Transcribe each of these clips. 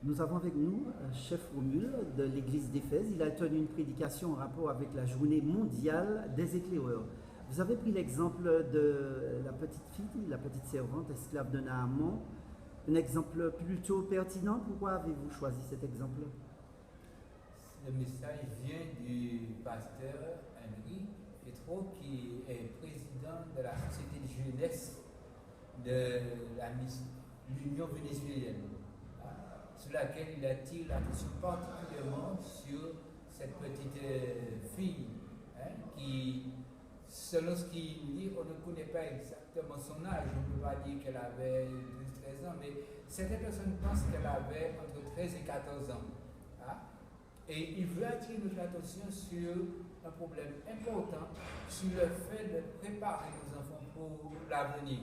Nous avons avec nous chef Romul de l'église d'Éphèse. Il a tenu une prédication en rapport avec la journée mondiale des éclaireurs. Vous avez pris l'exemple de la petite fille, la petite servante, esclave de Naaman. Un exemple plutôt pertinent. Pourquoi avez-vous choisi cet exemple? Le message vient du pasteur Henri Petro, qui est président de la société de jeunesse de l'Union vénézuélienne, sur laquelle il attire l'attention particulièrement sur cette petite fille qui, selon ce qu'il dit, on ne connaît pas exactement son âge. On ne peut pas dire qu'elle avait 12-13 ans, mais certaines personnes pensent qu'elle avait entre 13 et 14 ans. Et il veut attirer notre attention sur un problème important, sur le fait de préparer nos enfants pour l'avenir.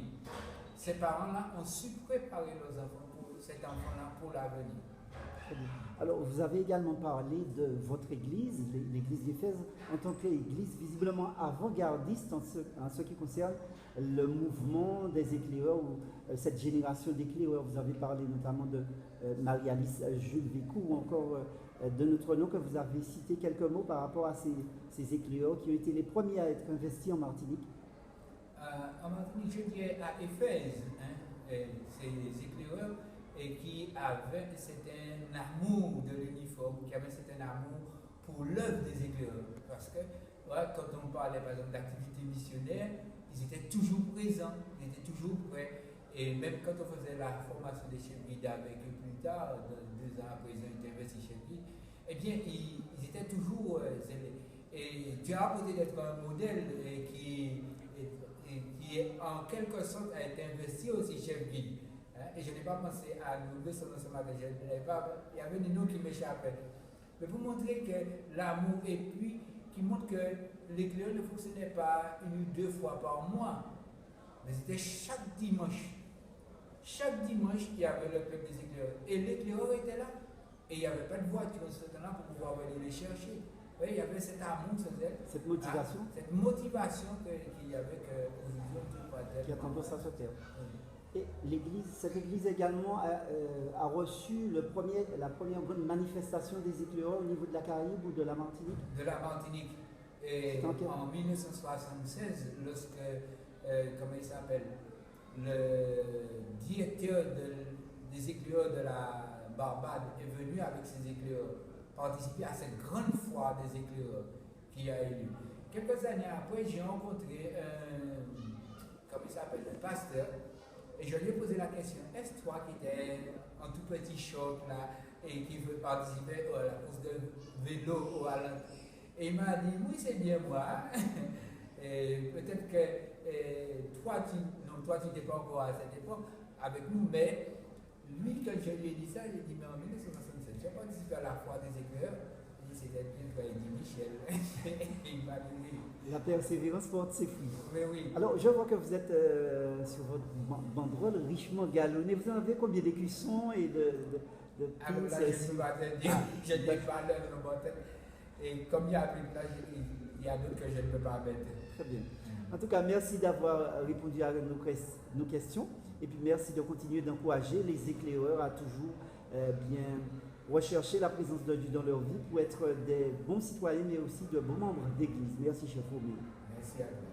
Ces parents-là ont su préparer leurs enfants pour cet enfant-là pour l'avenir. Alors, vous avez également parlé de votre église, l'église d'Éphèse, en tant qu'église visiblement avant-gardiste en ce qui concerne le mouvement des éclaireurs ou cette génération d'éclaireurs. Vous avez parlé notamment de Marie-Alice Jules Vécou ou encore de notre nom que vous avez cité quelques mots par rapport à ces éclaireurs qui ont été les premiers à être investis en Martinique. En Martinique, je dirais à Éphèse, ces éclaireurs et qui avait un certain amour de l'uniforme, qui avait un certain amour pour l'œuvre des éclaireurs. Parce que quand on parlait par exemple d'activité missionnaire, ils étaient toujours présents, ils étaient toujours prêts. Et même quand on faisait la formation des chefs guides avec eux plus tard, 2 ans après ils ont été investis chefs guides, eh bien ils étaient toujours zélés. Et Dieu a posé d'être un modèle qui en quelque sorte a été investi aussi chef guide. Et je n'ai pas pensé à nous ce matin, il y avait des noms qui m'échappaient. Mais pour montrer que l'amour, et puis qui montre que l'éclaireur ne fonctionnait pas 1 ou 2 fois par mois, mais c'était chaque dimanche. Chaque dimanche, il y avait le club des éclaireurs. Et l'éclaireur était là. Et il n'y avait pas de voiture ce temps-là pour pouvoir aller les chercher. Oui, il y avait cet amour, cette motivation. Cette motivation qu'il y avait qu'aujourd'hui on ne peut pas dire. Qui a tendance à se taire. Et cette église également a reçu la première grande manifestation des éclaireurs au niveau de la Caraïbe ou de la Martinique. De la Martinique. Et en 1976, lorsque, comment il s'appelle, le directeur des éclaireurs de la Barbade est venu avec ses éclaireurs participer à cette grande foire des éclaireurs qui a eu lieu. Quelques années après, j'ai rencontré un pasteur. Et je lui ai posé la question, est-ce toi qui étais en tout petit short là et qui veut participer à la course de vélo au Alan? Et il m'a dit, oui c'est bien moi. Et peut-être que toi tu n'étais pas encore à cette époque avec nous, mais lui quand je lui ai dit ça, il a dit, mais en 1967, tu as participé à la foire des éclaireurs? Il dit, c'était bien toi, il dit Michel. Il m'a dit oui. La persévérance porte ses fruits. Oui, oui. Alors, je vois que vous êtes sur votre banderole richement galonnée. Vous en avez combien d'écussons et de alors là, je ne peux pas te dire, je n'ai pas l'œuvre de mon tête. Et comme il y a plus de place, il y a d'autres que je ne peux pas mettre. Très bien. En tout cas, merci d'avoir répondu à nos questions. Et puis, merci de continuer d'encourager les éclaireurs à toujours bien rechercher la présence de Dieu dans leur vie pour être des bons citoyens, mais aussi de bons membres d'église. Merci, chef Romul. Merci à vous.